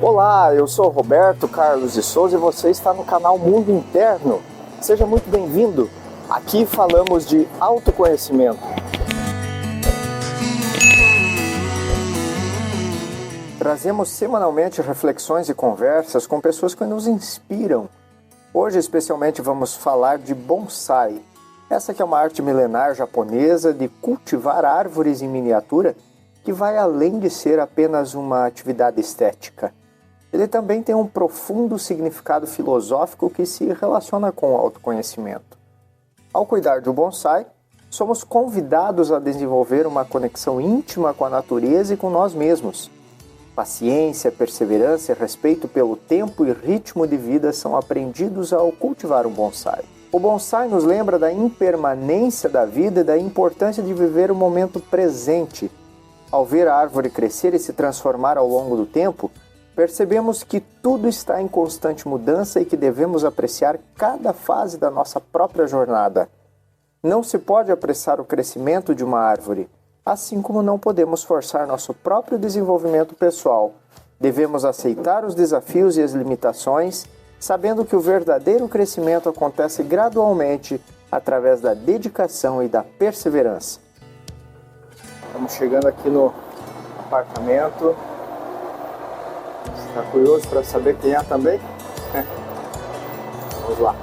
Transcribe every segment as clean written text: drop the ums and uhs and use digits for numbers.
Olá, eu sou Roberto Carlos de Souza e você está no canal Mundo Interno. Seja muito bem-vindo. Aqui falamos de autoconhecimento. Trazemos semanalmente reflexões e conversas com pessoas que nos inspiram. Hoje, especialmente, vamos falar de bonsai. Essa que é uma arte milenar japonesa de cultivar árvores em miniatura que vai além de ser apenas uma atividade estética. Ele também tem um profundo significado filosófico que se relaciona com o autoconhecimento. Ao cuidar do bonsai, somos convidados a desenvolver uma conexão íntima com a natureza e com nós mesmos. Paciência, perseverança e respeito pelo tempo e ritmo de vida são aprendidos ao cultivar um bonsai. O bonsai nos lembra da impermanência da vida e da importância de viver o momento presente. Ao ver a árvore crescer e se transformar ao longo do tempo, percebemos que tudo está em constante mudança e que devemos apreciar cada fase da nossa própria jornada. Não se pode apressar o crescimento de uma árvore, assim como não podemos forçar nosso próprio desenvolvimento pessoal. Devemos aceitar os desafios e as limitações, sabendo que o verdadeiro crescimento acontece gradualmente através da dedicação e da perseverança. Estamos chegando aqui no apartamento. Está curioso para saber quem é também? Vamos lá.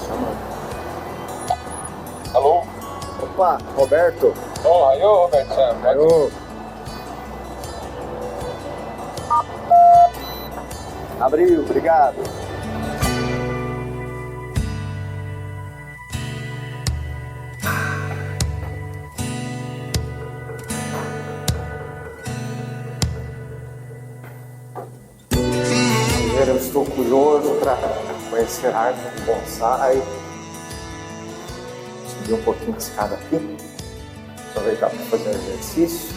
Chamando. Alô? Opa, Roberto. Oh, aí, Roberto. Alô. Abriu, obrigado. Eu estou curioso para conhecer a arte do bonsai. Subir um pouquinho de escada aqui. Aproveitar para fazer um exercício.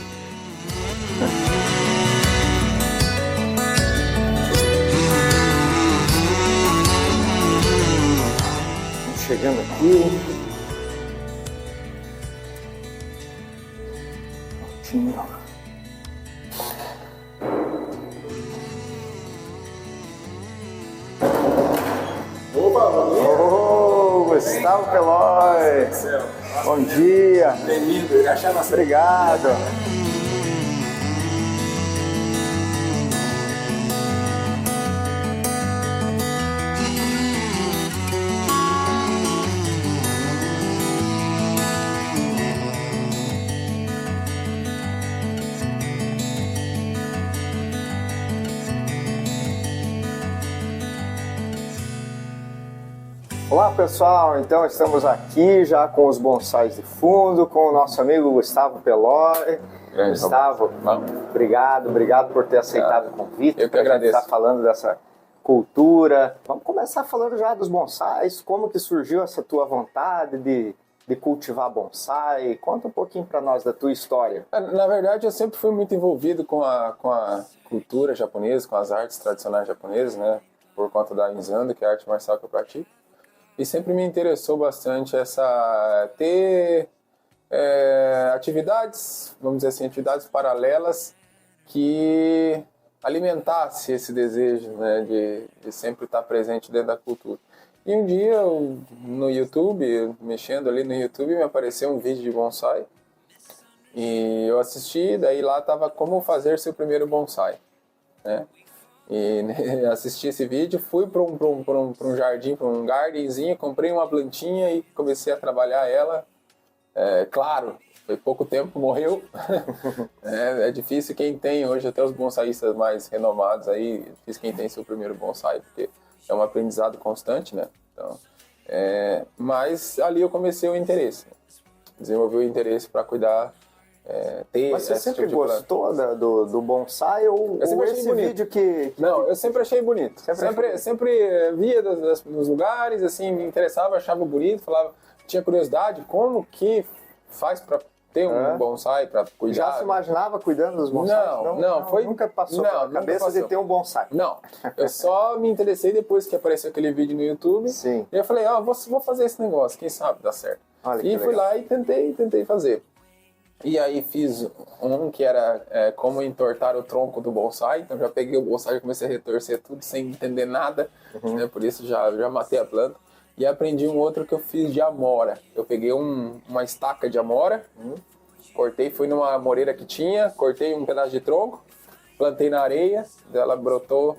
Estamos chegando aqui. Prontinho. Gustavo Peloy, bom dia. Bem-vindo, obrigado. Olá pessoal, então estamos aqui já com os bonsais de fundo, com o nosso amigo Gustavo Peloy. Gustavo, obrigado por ter aceitado o convite. Eu que agradeço. Estar falando dessa cultura. Vamos começar falando já dos bonsais, como que surgiu essa tua vontade de cultivar bonsai? Conta um pouquinho para nós da tua história. Na verdade, eu sempre fui muito envolvido com a cultura japonesa, com as artes tradicionais japonesas, né? Por conta da Inzando, que é a arte marcial que eu pratico. E sempre me interessou bastante ter atividades, vamos dizer assim, atividades paralelas que alimentasse esse desejo, né, de sempre estar presente dentro da cultura. E um dia, no YouTube, mexendo ali no YouTube, me apareceu um vídeo de bonsai. E eu assisti, daí lá estava como fazer seu primeiro bonsai, né? E assisti esse vídeo, fui para um jardim, para um gardenzinho, comprei uma plantinha e comecei a trabalhar ela. Claro, foi pouco tempo, morreu. É difícil quem tem hoje, até os bonsaístas mais renomados aí, é difícil quem tem seu primeiro bonsai, porque é um aprendizado constante, né? Então, mas ali eu comecei o interesse, desenvolvi o interesse para cuidar. Mas você sempre gostou do bonsai ou esse bonito. vídeo que... Não, eu sempre achei bonito. Sempre via nos lugares, assim, me interessava, achava bonito, tinha curiosidade, como que faz para ter um bonsai, para cuidar. Já se imaginava cuidando dos bonsais? Nunca passou pela cabeça de ter um bonsai. Não, eu só me interessei depois que apareceu aquele vídeo no YouTube. Sim. E eu falei, vou fazer esse negócio, quem sabe dá certo. Olha que E fui legal. lá e tentei fazer. E aí fiz um que era como entortar o tronco do bonsai. Então já peguei o bonsai e comecei a retorcer tudo sem entender nada. Né? Por isso já matei a planta. E aprendi um outro que eu fiz de amora. Eu peguei uma estaca de amora, cortei, fui numa moreira que tinha, cortei um pedaço de tronco, plantei na areia, ela brotou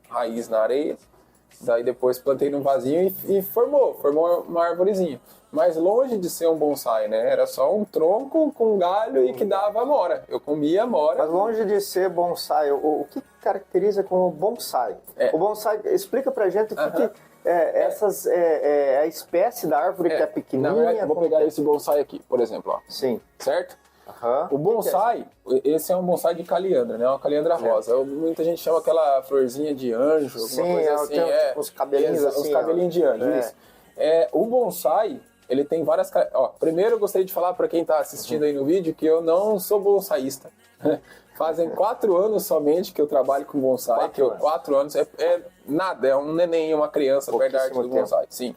raiz na areia. Daí depois plantei num vasinho e formou uma arvorezinha. Mas longe de ser um bonsai, né? Era só um tronco com galho e que dava amora. Eu comia amora. Mas longe de ser bonsai, o que caracteriza como bonsai? O bonsai, explica pra gente o que é a espécie da árvore que é pequenininha. Na verdade, vou pegar esse bonsai aqui, por exemplo. Ó. Sim. Certo? Uhum. O bonsai, esse é um bonsai de caliandra, né? Uma caliandra rosa. Muita gente chama aquela florzinha de anjo, alguma coisa assim. Tipo, os cabelinhos assim. Os cabelinhos de anjo, isso. O bonsai, ele tem várias... primeiro eu gostaria de falar para quem está assistindo aí no vídeo que eu não sou bonsaísta. Fazem 4 anos somente que eu trabalho com bonsai. 4 anos é nada, é um neném, uma criança perto da arte do bonsai. Sim.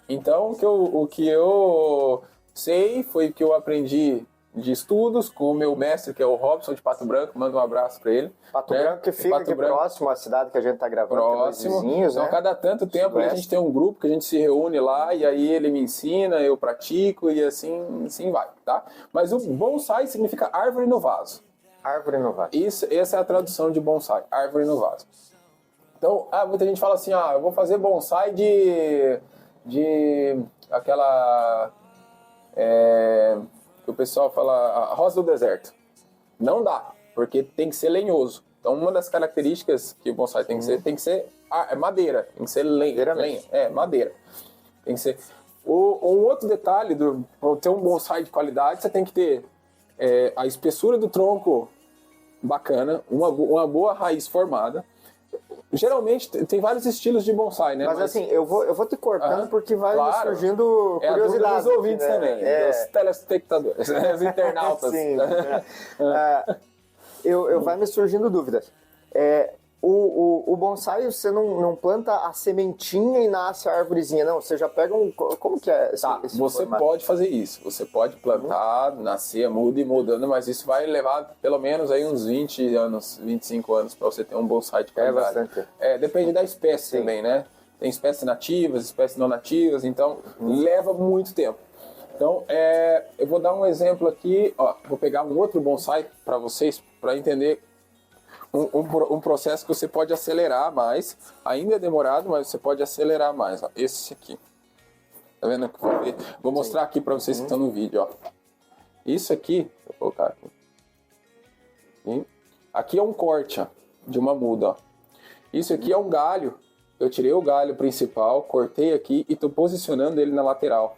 Então, o que eu sei foi que eu aprendi de estudos com o meu mestre, que é o Robson de Pato Branco, manda um abraço para ele. Pato Branco que fica aqui próximo à cidade que a gente está gravando, próximo. Vizinhos, então, cada tanto tempo a gente tem um grupo que a gente se reúne lá e aí ele me ensina, eu pratico e assim vai, tá? Mas o bonsai significa árvore no vaso. Árvore no vaso. Essa é a tradução de bonsai, árvore no vaso. Então, muita gente fala assim, eu vou fazer bonsai de aquela... o pessoal fala a rosa do deserto. Não dá, porque tem que ser lenhoso. Então, uma das características que o bonsai tem que ser madeira, tem que ser lenha. Madeira. Tem que ser. Um outro detalhe, para ter um bonsai de qualidade, você tem que ter a espessura do tronco bacana, uma boa raiz formada. Geralmente tem vários estilos de bonsai, né? Mas assim, eu vou te cortando porque vai me surgindo curiosidade. É a dúvida dos ouvintes também, dos telespectadores, dos internautas. Sim. Vai me surgindo dúvidas. O bonsai, você não planta a sementinha e nasce a árvorezinha, não? Você já pega como que é esse você formato? pode fazer isso. Você pode plantar, nascer a muda e mudando, mas isso vai levar pelo menos aí uns 20 anos, 25 anos para você ter um bonsai de qualidade. Bastante. Depende da espécie também, né? Tem espécies nativas, espécies não nativas, então leva muito tempo. Então, eu vou dar um exemplo aqui, vou pegar um outro bonsai para vocês, para entender um processo que você pode acelerar mais. Ainda é demorado, mas você pode acelerar mais. Esse aqui. Tá vendo? Vou mostrar aqui para vocês que estão no vídeo. Isso aqui, vou colocar aqui. Aqui é um corte de uma muda. Isso aqui é um galho. Eu tirei o galho principal, cortei aqui e estou posicionando ele na lateral.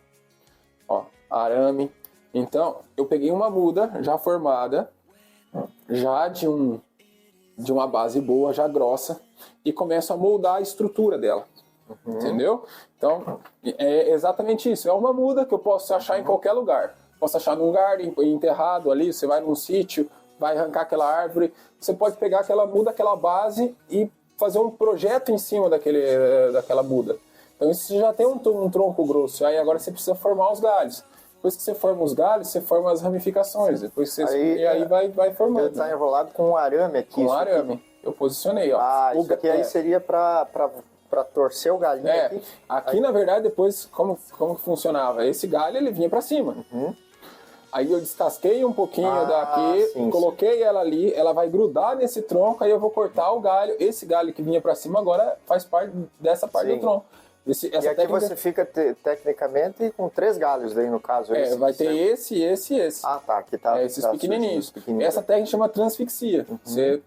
Arame. Então, eu peguei uma muda já formada, já de uma base boa, já grossa, e começo a moldar a estrutura dela. Entendeu? Então, é exatamente isso. É uma muda que eu posso achar em qualquer lugar. Posso achar num lugar enterrado ali, você vai num sítio, vai arrancar aquela árvore, você pode pegar aquela muda, aquela base e fazer um projeto em cima daquela muda. Então, isso já tem um tronco grosso. Aí agora você precisa formar os galhos. Depois que você forma os galhos, você forma as ramificações. Depois você aí vai formando. Ele está enrolado com um arame aqui. Com arame. Aqui. Eu posicionei, isso aqui aí seria para torcer o galinho aqui? Aqui, na verdade, depois, como que funcionava? Esse galho, ele vinha para cima. Aí eu descasquei um pouquinho daqui, coloquei ela ali, ela vai grudar nesse tronco, aí eu vou cortar o galho. Esse galho que vinha para cima agora faz parte dessa parte do tronco. E aqui você fica, tecnicamente, com 3 galhos aí, no caso. Vai ter esse e esse. Aqui tá. Esses pequenininhos. Essa técnica chama transfixia. Você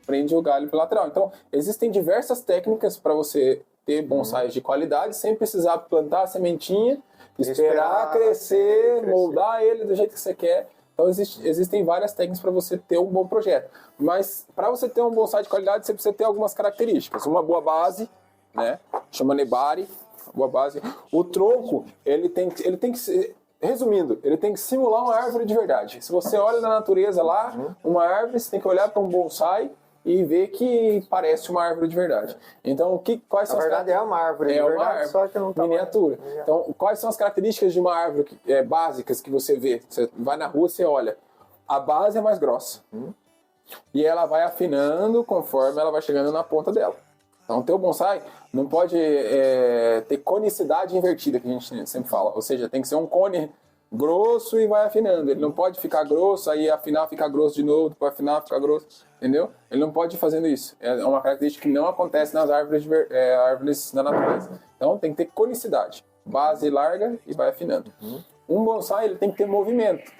prende o galho pela lateral. Então, existem diversas técnicas para você ter bonsais de qualidade, sem precisar plantar a sementinha, esperar crescer, moldar ele do jeito que você quer. Então, existem várias técnicas para você ter um bom projeto. Mas, para você ter um bonsai de qualidade, você precisa ter algumas características. Uma boa base, né? Chama nebari, boa base. O tronco, ele tem que ser, resumindo, ele tem que simular uma árvore de verdade. Se você olha na natureza lá, uma árvore, você tem que olhar para um bonsai e ver que parece uma árvore de verdade. Então, quais são Na verdade é uma árvore de uma verdade, árvore só que não tá miniatura. Então, quais são as características de uma árvore básicas que você vê? Você vai na rua, você olha. A base é mais grossa. E ela vai afinando conforme ela vai chegando na ponta dela. Então, o teu bonsai não pode ter conicidade invertida, que a gente sempre fala. Ou seja, tem que ser um cone grosso e vai afinando. Ele não pode ficar grosso, aí afinar, ficar grosso de novo, depois afinar, ficar grosso. Entendeu? Ele não pode ir fazendo isso. É uma característica que não acontece nas árvores, árvores da natureza. Então, tem que ter conicidade. Base larga e vai afinando. Um bonsai, ele tem que ter movimento.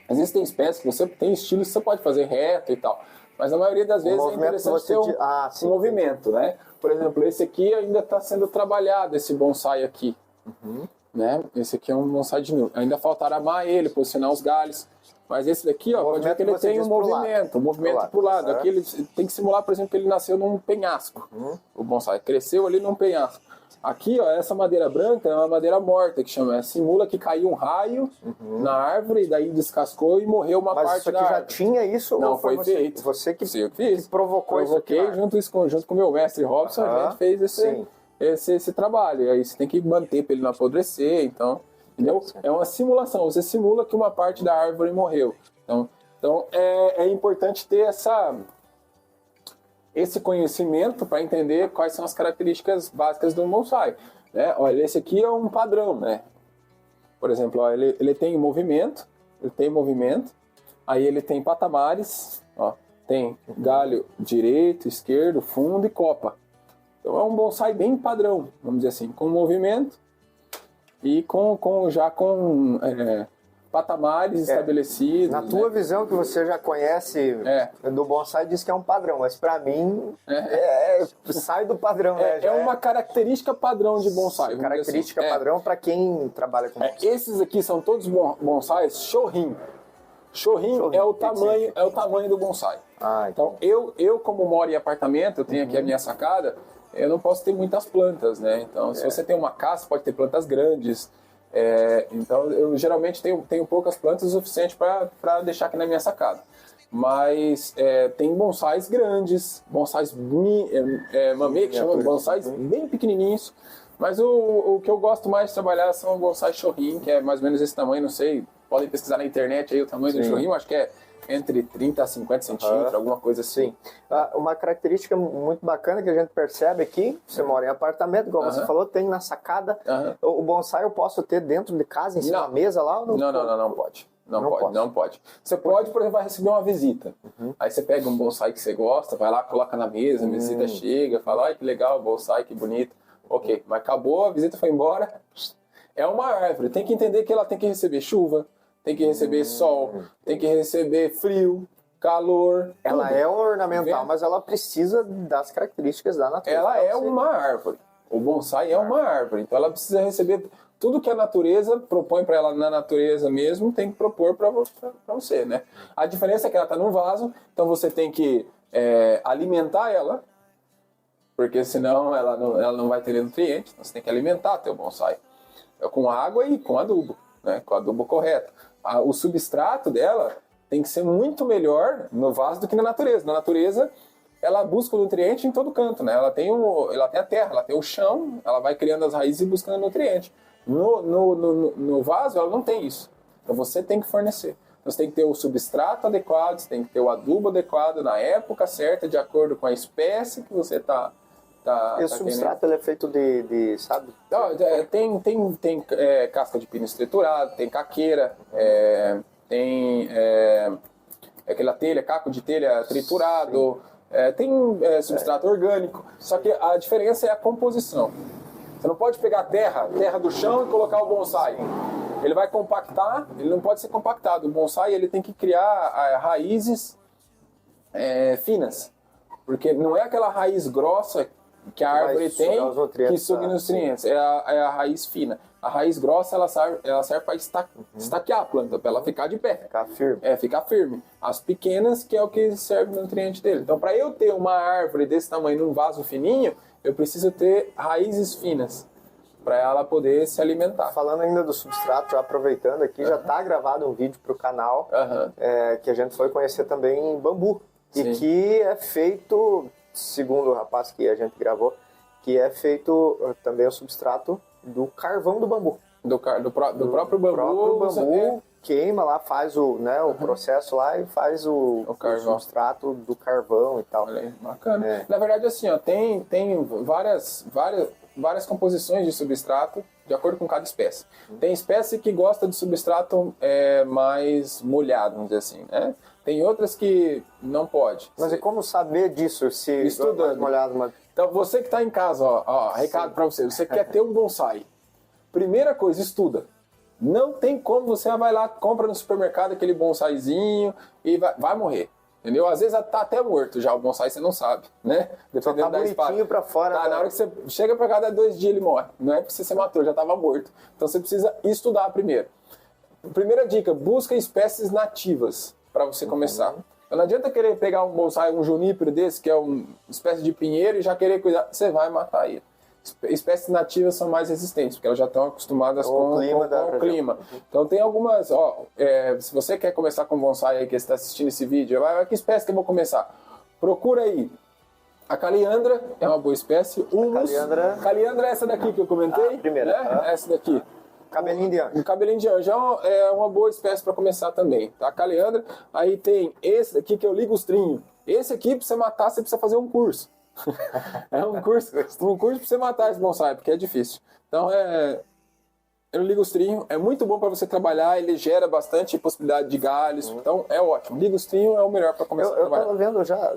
Às vezes tem espécies que você tem estilos que você pode fazer reto e tal. Mas na maioria das vezes é interessante ter um movimento, né? Por exemplo, esse aqui ainda está sendo trabalhado, esse bonsai aqui. Né? Esse aqui é um bonsai de nu. Ainda faltará amar ele, posicionar os galhos. Mas esse daqui, ó, pode ver que ele tem um movimento pro lado. Aqui ele tem que simular, por exemplo, que ele nasceu num penhasco. O bonsai cresceu ali num penhasco. Aqui, ó, essa madeira branca é uma madeira morta, que chama. Simula que caiu um raio na árvore, e daí descascou e morreu uma parte da árvore. Mas isso aqui já tinha isso? Não, ou foi feito. Você que fiz. Que provocou isso aqui? Junto com o meu mestre Robson, a gente fez esse trabalho. E aí você tem que manter para ele não apodrecer, então... Entendeu? É uma simulação. Você simula que uma parte da árvore morreu. Então é importante ter esse conhecimento para entender quais são as características básicas do bonsai. Né? Olha, esse aqui é um padrão, né? Por exemplo, ó, ele tem movimento, aí ele tem patamares, ó, tem galho direito, esquerdo, fundo e copa. Então é um bonsai bem padrão, vamos dizer assim, com movimento e com patamares estabelecidos. Na tua visão, que você já conhece do bonsai, diz que é um padrão, mas para mim sai do padrão. É uma característica padrão de bonsai. Característica padrão para quem trabalha com bonsai. Esses aqui são todos bonsais Shorin. Shorin é o tamanho do bonsai. Então eu como moro em apartamento, eu tenho aqui a minha sacada, eu não posso ter muitas plantas, né? Então se você tem uma casa, pode ter plantas grandes. Então eu geralmente tenho poucas plantas o suficiente para deixar aqui na minha sacada. Mas tem bonsais grandes, bonsais mamê, que chama bonsais bem pequenininhos. Mas o que eu gosto mais de trabalhar são bonsais Shorin, que é mais ou menos esse tamanho, não sei, podem pesquisar na internet aí o tamanho do Shorin, acho que é entre 30 a 50 centímetros, alguma coisa assim. Uma característica muito bacana que a gente percebe aqui, você mora em apartamento, igual você falou, tem na sacada. O bonsai eu posso ter dentro de casa, em cima da mesa lá? Ou não pode. Não pode. Você pode, por exemplo, vai receber uma visita. Aí você pega um bonsai que você gosta, vai lá, coloca na mesa, a visita chega, fala, ai que legal, bonsai, que bonito. Ok, mas acabou, a visita foi embora. É uma árvore, tem que entender que ela tem que receber chuva, tem que receber sol, tem que receber frio, calor. Ela é ornamental, mas ela precisa das características da natureza. Ela é uma árvore. O bonsai é uma árvore, então ela precisa receber tudo que a natureza propõe para ela na natureza mesmo, tem que propor para você, né? A diferença é que ela está num vaso, então você tem que alimentar ela, porque senão ela não vai ter nutrientes, então você tem que alimentar teu bonsai com água e com adubo, né? Com adubo correto. O substrato dela tem que ser muito melhor no vaso do que na natureza. Na natureza, ela busca o nutriente em todo canto, né? Ela tem a terra, ela tem o chão, ela vai criando as raízes e buscando nutriente. No vaso, ela não tem isso. Então você tem que fornecer. Então, você tem que ter o substrato adequado, você tem que ter o adubo adequado na época certa, de acordo com a espécie que você está. E o substrato ele é feito de sabe? Tem casca de pino estriturado, tem caqueira, tem aquela telha, caco de telha triturado, tem substrato orgânico. Só que a diferença é a composição. Você não pode pegar terra do chão e colocar o bonsai. Ele vai compactar, ele não pode ser compactado. O bonsai ele tem que criar raízes finas, porque não é aquela raiz grossa que a árvore tem que suga nutrientes, é a raiz fina. A raiz grossa ela serve para estaquear a planta, para ela ficar de pé. Ficar firme. Ficar firme. As pequenas que é o que serve o nutriente dele. Então, para eu ter uma árvore desse tamanho num vaso fininho, eu preciso ter raízes finas para ela poder se alimentar. Falando ainda do substrato, já aproveitando aqui, já está gravado um vídeo para o canal que a gente foi conhecer também bambu. e que é feito, segundo o rapaz que a gente gravou, que é feito também o substrato do carvão do bambu. Do próprio bambu. O próprio bambu queima lá, faz o processo lá e faz o substrato do carvão e tal. Olha aí, bacana. Na verdade, assim, ó, tem várias composições de substrato de acordo com cada espécie. Tem espécie que gosta de substrato mais molhado, vamos dizer assim, né? Tem outras que não pode. Mas e como saber disso? Se estudando. Mais molhado, mas... Então, você que está em casa, ó recado para você. Você quer ter um bonsai. Primeira coisa, estuda. Não tem como você vai lá, compra no supermercado aquele bonsaizinho e vai morrer. Entendeu? Às vezes tá até morto já o bonsai, você não sabe, né? Dependendo da espada. Pra fora. Tá, na hora que você chega pra cá, dá 2 dias ele morre. Não é porque você se matou, já tava morto. Então você precisa estudar primeiro. Primeira dica, busca espécies nativas para você começar. Então não adianta querer pegar um bonsai, um junípero desse, que é uma espécie de pinheiro, e já querer cuidar. Você vai matar ele. Espécies nativas são mais resistentes, porque elas já estão acostumadas com o clima. Então tem algumas, se você quer começar com bonsai aí, que você está assistindo esse vídeo, que espécie que eu vou começar? Procura aí. A caliandra é uma boa espécie. Caliandra é essa daqui que eu comentei. Primeira. Né? Essa daqui. Cabelinho de anjo. O cabelinho de anjo é uma boa espécie para começar também. Tá? A caliandra. Aí tem esse daqui que é o ligustrinho. Esse aqui, para você matar, você precisa fazer um curso. É um curso para você matar esse bonsai, porque é difícil. Então o ligustrinho é muito bom para você trabalhar, ele gera bastante possibilidade de galhos, então é ótimo. Ligustrinho é o melhor para começar a trabalhar. Eu estava vendo já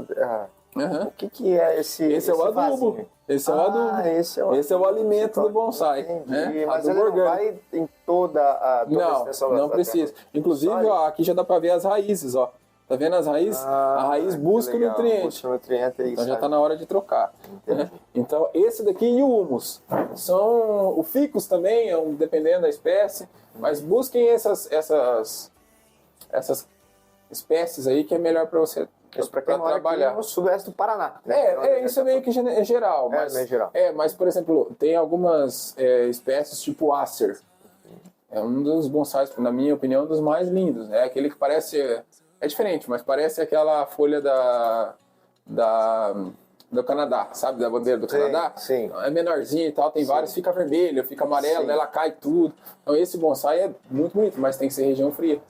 o que é esse. Esse é o adubo. Vasinho. Esse é o adubo. Esse é o alimento do bonsai. Né? Mas ele não vai em toda a extensão. Não precisa. Inclusive, aqui já dá para ver as raízes, ó. Tá vendo as raízes? A raiz busca o nutriente. Busca o nutriente, então já está na hora de trocar. Né? Então esse daqui e o humus. O ficus também, dependendo da espécie. Mas busquem essas espécies aí que é melhor para você trabalhar. No sudoeste do Paraná. Né? Isso é meio que geral. Mas, meio geral. Mas, por exemplo, tem algumas espécies tipo Acer. É um dos bonsais, na minha opinião, dos mais lindos. É aquele que parece... É diferente, mas parece aquela folha do Canadá, sabe? Da bandeira do Canadá. Sim. É menorzinho e tal, tem vários, fica vermelho, fica amarelo, ela cai tudo. Então esse bonsai é muito bonito, mas tem que ser região fria.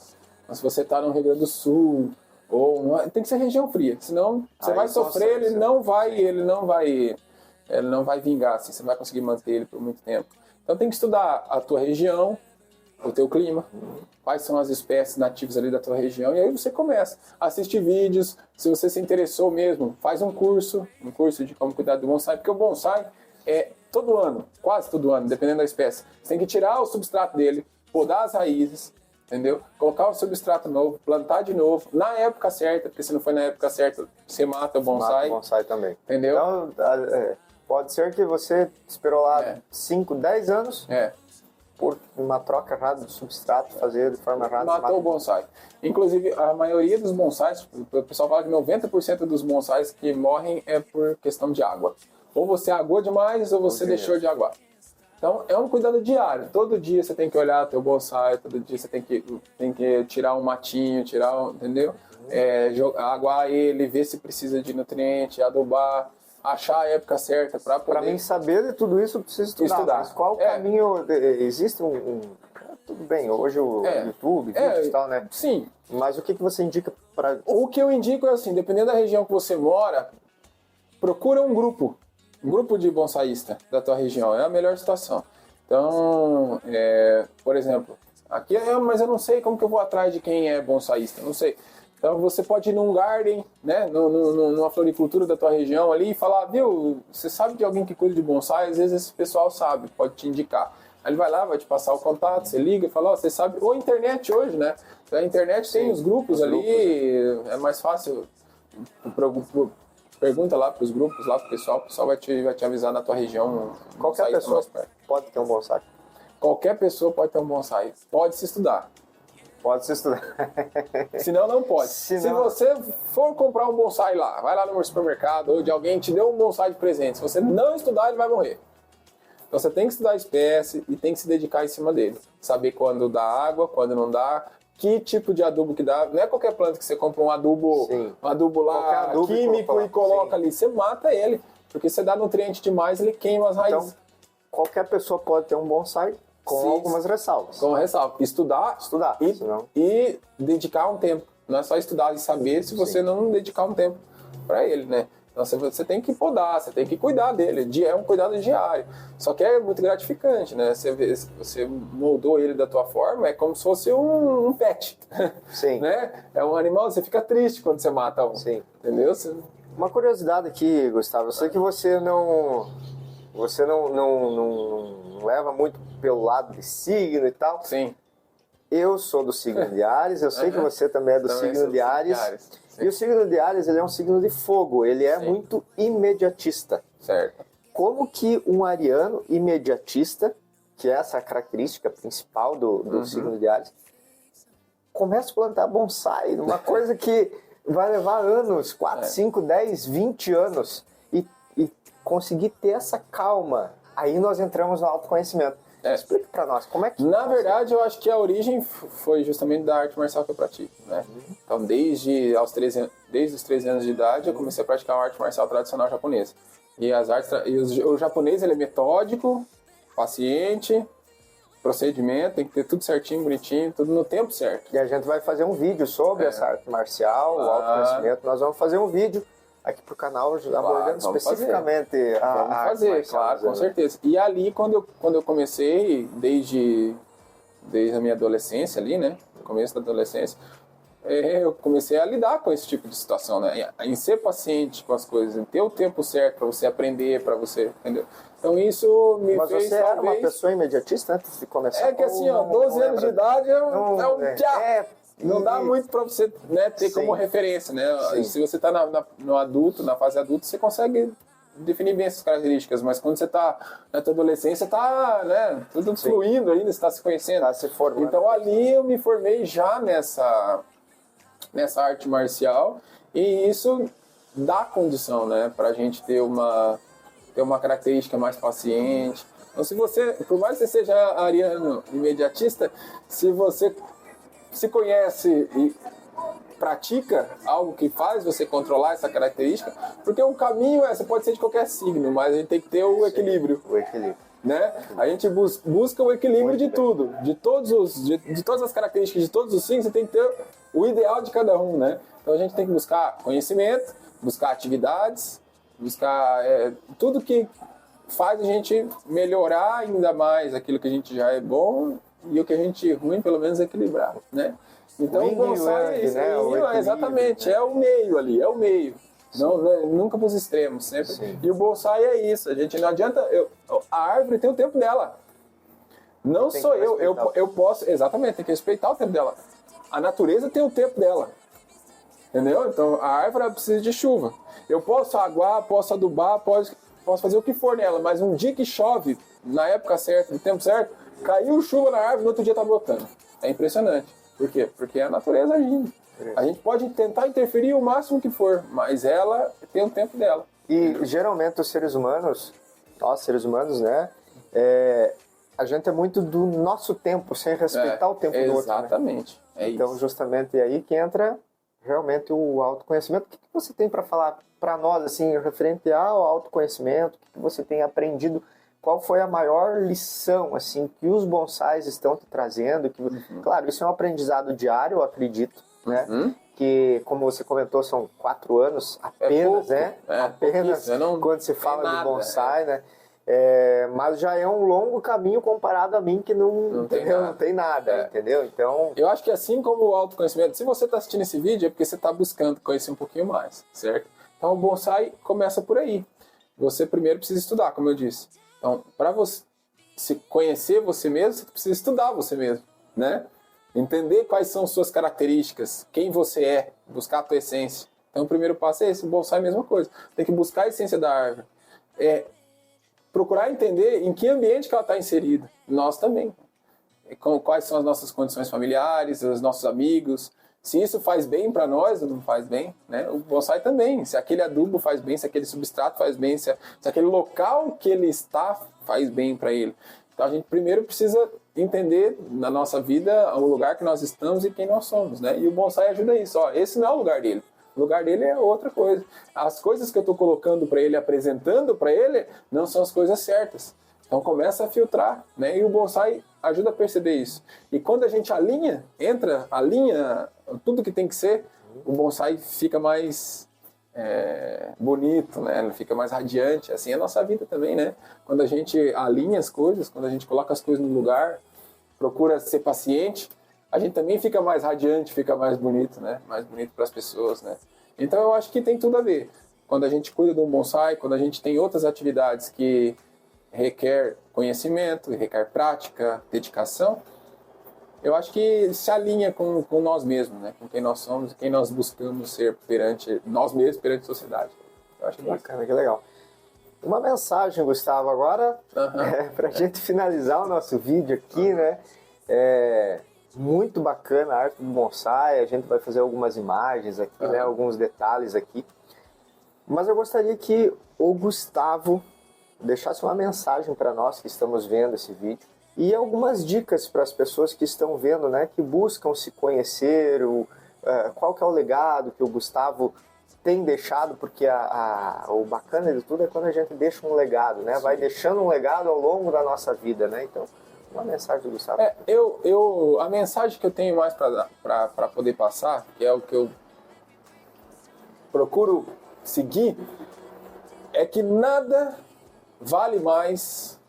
Então se você está no Rio Grande do Sul, tem que ser região fria, senão você vai sofrer, ele não vai vingar, assim, você vai conseguir manter ele por muito tempo. Então tem que estudar a tua região, o teu clima, quais são as espécies nativas ali da tua região, e aí você começa a assistir vídeos. Se você se interessou mesmo, faz um curso de como cuidar do bonsai, porque o bonsai todo ano, quase todo ano, dependendo da espécie, você tem que tirar o substrato dele, podar as raízes, entendeu? Colocar o substrato novo, plantar de novo, na época certa, porque se não for na época certa, você mata o bonsai. Mata o bonsai também. Entendeu? Então, pode ser que você esperou lá 5, 10 anos... por uma troca errada do substrato, fazer de forma errada. Matou o bonsai. Inclusive, a maioria dos bonsais, o pessoal fala que 90% dos bonsais que morrem é por questão de água. Ou você aguou demais ou você deixou de aguar. Então, é um cuidado diário. Todo dia você tem que olhar teu bonsai, todo dia você tem que tirar um matinho, entendeu? Aguar ele, ver se precisa de nutriente, adubar, achar a época certa para poder... Para mim saber de tudo isso, eu preciso estudar. Mas qual o caminho? Existe tudo bem, hoje o YouTube, vídeos e tal, né? Sim. Mas o que você indica para... O que eu indico é assim, dependendo da região que você mora, procura um grupo de bonsaísta da tua região, é a melhor situação. Então, por exemplo, aqui mas eu não sei como que eu vou atrás de quem é bonsaísta, não sei. Então você pode ir num garden, né, numa floricultura da tua região ali e falar, viu, você sabe de alguém que cuida de bonsai? Às vezes esse pessoal sabe, pode te indicar. Aí ele vai lá, vai te passar o contato, você liga e fala, você sabe, ou internet hoje, né? A internet tem os grupos ali, é mais fácil, pergunta lá para os grupos, lá pro pessoal, o pessoal vai te avisar na tua região. Qualquer pessoa pode ter um bonsai? Qualquer pessoa pode ter um bonsai, pode se estudar. Pode se estudar. Senão não pode. Se você for comprar um bonsai lá, vai lá no supermercado ou de alguém te deu um bonsai de presente, se você não estudar, ele vai morrer. Então você tem que estudar a espécie e tem que se dedicar em cima dele. Saber quando dá água, quando não dá, que tipo de adubo que dá. Não é qualquer planta que você compra um adubo lá adubo químico e coloca ali. Você mata ele, porque você dá nutriente demais, ele queima as raízes. Então, qualquer pessoa pode ter um bonsai com algumas ressalvas. Com ressalva. Estudar e dedicar um tempo. Não é só estudar e saber se você não dedicar um tempo para ele, né? Então você tem que podar, você tem que cuidar dele. É um cuidado diário. Só que é muito gratificante, né? Você moldou ele da tua forma, é como se fosse um pet. Sim. Né? É um animal, você fica triste quando você mata um. Sim. Entendeu? Uma curiosidade aqui, Gustavo. Eu sei que você não leva muito pelo lado de signo e tal. Sim. Eu sou do signo de Áries, eu sei que você também é do signo de Áries. E o signo de Áries, ele é um signo de fogo, ele é muito imediatista. Certo. Como que um ariano imediatista, que é essa característica principal do signo de Áries, começa a plantar bonsai, uma coisa que vai levar anos, 4, 5, 10, 20 anos, e conseguir ter essa calma. Aí nós entramos no autoconhecimento. Explica pra nós, como é que... Na verdade, eu acho que a origem foi justamente da arte marcial que eu pratico, né? Então, desde os 13 anos de idade, eu comecei a praticar uma arte marcial tradicional japonesa. E o japonês, ele é metódico, paciente, procedimento, tem que ter tudo certinho, bonitinho, tudo no tempo certo. E a gente vai fazer um vídeo sobre essa arte marcial, o autoconhecimento. Nós vamos fazer um vídeo aqui pro canal abordando especificamente a arte marcial. Claro, com certeza. E ali, quando eu comecei, desde a minha adolescência ali, né? No começo da adolescência, eu comecei a lidar com esse tipo de situação, né? Em ser paciente com as coisas, em ter o tempo certo para você aprender, para você, entendeu? Então isso me Mas fez, você era uma pessoa imediatista antes de começar? É que assim, 12 anos de idade é um tchá! Não dá muito para você, né, ter como referência, né? Sim. Se você está no adulto, na fase adulta, você consegue definir bem essas características, mas quando você está na tua adolescência, está, né, tudo fluindo ainda, você está se conhecendo. Está se formando. Então ali eu me formei já nessa arte marcial, e isso dá condição, né, para a gente ter uma característica mais paciente. Então, se você, por mais que você seja ariano imediatista, se você se conhece e pratica algo que faz você controlar essa característica, porque o caminho você pode ser de qualquer signo, mas a gente tem que ter o equilíbrio. O equilíbrio. Né? A gente busca o equilíbrio de tudo, de todas as características de todos os signos, você tem que ter o ideal de cada um, né? Então a gente tem que buscar conhecimento, buscar atividades, buscar tudo que faz a gente melhorar ainda mais aquilo que a gente já é bom e o que a gente é ruim, pelo menos equilibrar, né? Então o bonsai é isso, né? Exatamente, né? É o meio ali, é o meio. Não, nunca para os extremos, sempre. Sim. E o bonsai é isso, a gente não adianta... a árvore tem o tempo dela. Não sou eu posso... Exatamente, tem que respeitar o tempo dela. A natureza tem o tempo dela. Entendeu? Então a árvore precisa de chuva. Eu posso aguar, posso adubar, posso fazer o que for nela, mas um dia que chove, na época certa, no tempo certo, caiu chuva na árvore, no outro dia tá brotando. É impressionante. Por quê? Porque é a natureza agindo. A gente pode tentar interferir o máximo que for, mas ela tem o tempo dela. E geralmente os seres humanos, nós seres humanos, né? A gente é muito do nosso tempo, sem respeitar o tempo do outro. Exatamente. Né? Então, justamente aí que entra realmente o autoconhecimento. O que você tem para falar para nós, assim, referente ao autoconhecimento? O que você tem aprendido? Qual foi a maior lição, assim, que os bonsais estão te trazendo? Claro, isso é um aprendizado diário, eu acredito, né? Que, como você comentou, são 4 anos apenas, né? Apenas quando se fala de bonsai, né? Mas já é um longo caminho comparado a mim que não tem nada, entendeu? Então, eu acho que assim como o autoconhecimento, se você está assistindo esse vídeo é porque você está buscando conhecer um pouquinho mais, certo? Então o bonsai começa por aí. Você primeiro precisa estudar, como eu disse. Então, para você se conhecer você mesmo, você precisa estudar você mesmo, né? Entender quais são suas características, quem você é, buscar a tua essência. Então o primeiro passo é esse, o bonsai é a mesma coisa. Tem que buscar a essência da árvore. Procurar entender em que ambiente que ela está inserida. Nós também. Quais são as nossas condições familiares, os nossos amigos. Se isso faz bem para nós ou não faz bem, né? O bonsai também. Se aquele adubo faz bem, se aquele substrato faz bem, se aquele local que ele está faz bem para ele. Então a gente primeiro precisa entender na nossa vida o lugar que nós estamos e quem nós somos, né? E o bonsai ajuda isso. Ó, esse não é o lugar dele. O lugar dele é outra coisa. As coisas que eu estou colocando para ele, apresentando para ele, não são as coisas certas. Então começa a filtrar, né? E o bonsai ajuda a perceber isso. E quando a gente alinha tudo que tem que ser, o bonsai fica mais bonito, né? Ele fica mais radiante. Assim é a nossa vida também, né? Quando a gente alinha as coisas, quando a gente coloca as coisas no lugar, procura ser paciente, a gente também fica mais radiante, fica mais bonito, né? Mais bonito para as pessoas, né? Então eu acho que tem tudo a ver. Quando a gente cuida de um bonsai, quando a gente tem outras atividades que requer conhecimento, requer prática, dedicação, eu acho que se alinha com nós mesmos, né? Com quem nós somos e quem nós buscamos ser perante nós mesmos, perante a sociedade. Eu acho bacana, que legal. Uma mensagem, Gustavo, agora para a gente finalizar o nosso vídeo aqui, né? Muito bacana a arte do bonsai, a gente vai fazer algumas imagens aqui, né? Alguns detalhes aqui. Mas eu gostaria que o Gustavo deixasse uma mensagem para nós que estamos vendo esse vídeo e algumas dicas para as pessoas que estão vendo, né? Que buscam se conhecer, qual que é o legado que o Gustavo tem deixado, porque o bacana de tudo é quando a gente deixa um legado, né? Vai deixando um legado ao longo da nossa vida, né? Então, uma mensagem do Gustavo. A mensagem que eu tenho mais para poder passar, que é o que eu procuro seguir, é que nada vale mais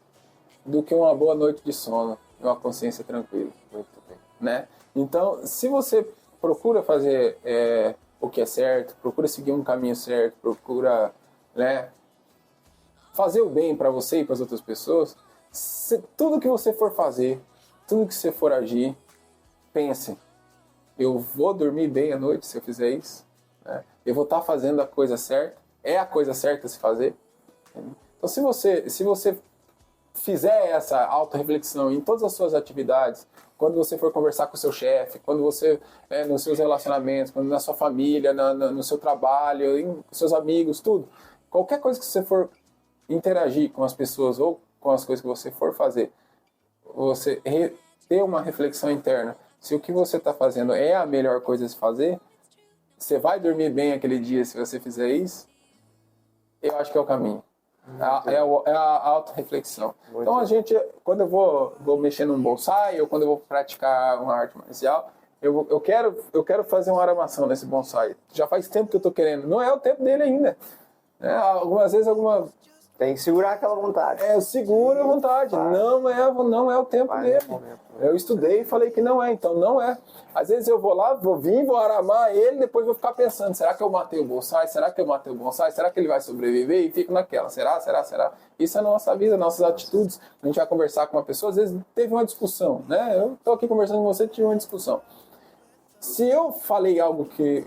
do que uma boa noite de sono e uma consciência tranquila. Muito bem. Né? Então, se você procura fazer o que é certo, procura seguir um caminho certo, procura, né, fazer o bem para você e para as outras pessoas, tudo que você for fazer, tudo que você for agir, pense, eu vou dormir bem à noite se eu fizer isso, né? Eu vou estar fazendo a coisa certa, é a coisa certa a se fazer. Então se você fizer essa autorreflexão em todas as suas atividades, quando você for conversar com o seu chefe, quando você, nos seus relacionamentos, quando na sua família, no seu trabalho, com seus amigos, tudo, qualquer coisa que você for interagir com as pessoas ou com as coisas que você for fazer, você ter uma reflexão interna. Se o que você está fazendo é a melhor coisa a se fazer, você vai dormir bem aquele dia se você fizer isso, eu acho que é o caminho. É a autorreflexão. Então a gente, quando eu vou mexer num bonsai, ou quando eu vou praticar uma arte marcial, eu quero fazer uma aramação nesse bonsai. Já faz tempo que eu estou querendo. Não é o tempo dele ainda. Algumas vezes tem que segurar aquela vontade. Eu seguro a vontade. Não é o tempo dele. Eu estudei e falei que não é, então não é. Às vezes eu vou lá, vou aramar ele, depois vou ficar pensando, será que eu matei o bonsai? Será que eu matei o bonsai? Será que ele vai sobreviver? E fico naquela, será? Isso é a nossa vida, nossas atitudes. A gente vai conversar com uma pessoa, às vezes teve uma discussão, né? Eu estou aqui conversando com você, tive uma discussão. Se eu falei algo que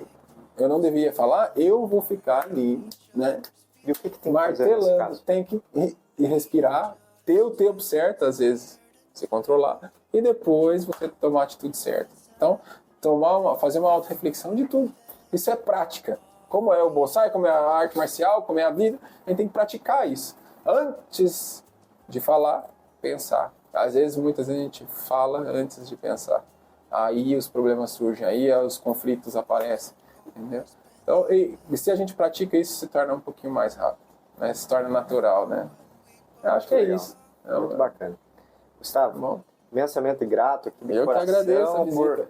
eu não devia falar, eu vou ficar ali, né? E o que tem martelando, tem que respirar, ter o tempo certo, às vezes, se controlar, e depois você tomar a atitude certa. Então, fazer uma auto-reflexão de tudo. Isso é prática. Como é o bonsai, como é a arte marcial, como é a vida, a gente tem que praticar isso. Antes de falar, pensar. Às vezes, muitas vezes a gente fala antes de pensar. Aí os problemas surgem, aí os conflitos aparecem, entendeu? Então, e se a gente pratica isso, se torna um pouquinho mais rápido, né? Se torna natural, né? Eu acho que é isso. Muito bacana. Gustavo, bom, imensamente grato aqui de coração. Que agradeço a por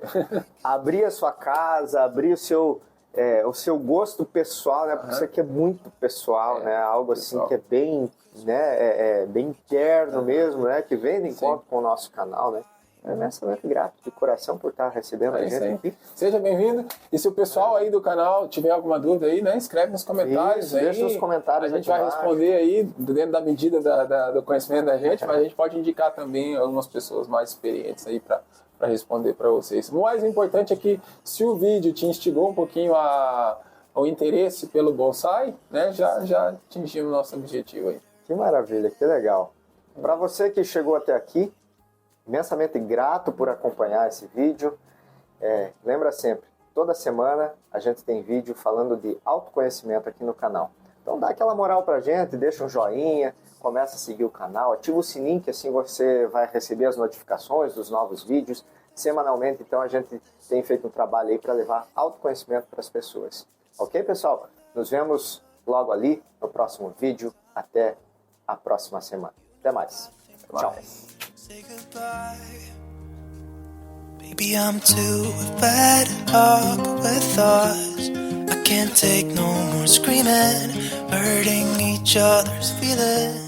abrir a sua casa, abrir o seu gosto pessoal, né? Porque isso aqui é muito pessoal, né? Algo assim que é bem, né? Bem interno mesmo, né? Que vem de encontro com o nosso canal, né? Imensamente grato de coração por estar recebendo a gente aqui. Seja bem-vindo. E se o pessoal aí do canal tiver alguma dúvida aí, né, escreve nos comentários. Isso, deixa nos comentários. A gente vai responder aí dentro da medida do conhecimento da gente, mas a gente pode indicar também algumas pessoas mais experientes aí para responder para vocês. O mais importante é que se o vídeo te instigou um pouquinho o interesse pelo bonsai, né, já atingimos o nosso objetivo aí. Que maravilha, que legal. Para você que chegou até aqui, imensamente grato por acompanhar esse vídeo. Lembra sempre, toda semana a gente tem vídeo falando de autoconhecimento aqui no canal. Então dá aquela moral pra gente, deixa um joinha, começa a seguir o canal, ativa o sininho que assim você vai receber as notificações dos novos vídeos. Semanalmente, então, a gente tem feito um trabalho aí para levar autoconhecimento para as pessoas. Ok, pessoal? Nos vemos logo ali no próximo vídeo. Até a próxima semana. Até mais. Tchau. Baby, I'm too fed up with thoughts. I can't take no more screaming, hurting each other's feelings.